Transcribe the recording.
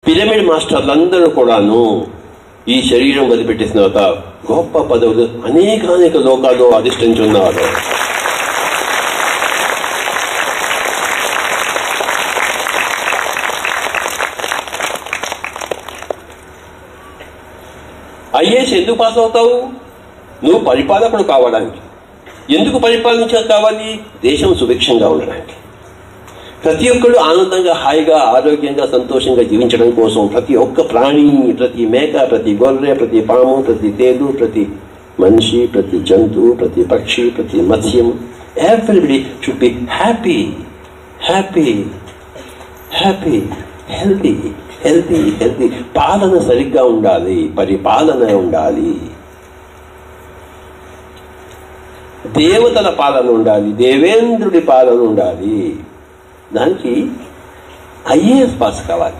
Pyramid మాస్టర్లందరూ కూడాను ఈ శరీరం వదిలిపెట్టేసిన తర్వాత గొప్ప పదవులు అనేక లోకాల్లో అధిష్ఠించున్నారు. ఐఏఎస్ ఎందుకు పాస్ అవుతావు? నువ్వు పరిపాలకుడు కావడానికి. ఎందుకు పరిపాలించ కావాలి? దేశం సుభిక్షంగా ఉండడానికి. ప్రతి ఒక్కరు ఆనందంగా, హాయిగా, ఆరోగ్యంగా, సంతోషంగా జీవించడం కోసం ప్రతి ఒక్క ప్రాణి, ప్రతి మేక, ప్రతి గొర్రె, ప్రతి పాము, ప్రతి తేలు, ప్రతి మనిషి, ప్రతి జంతువు, ప్రతి పక్షి, ప్రతి మత్స్యం, everybody should be happy, happy, happy, healthy, healthy, healthy. పాలన సరిగ్గా ఉండాలి, పరిపాలన ఉండాలి, దేవతల పాలన ఉండాలి, దేవేంద్రుడి పాలన ఉండాలి. దానికి ఐఏఎస్ పాస్ కావాలి.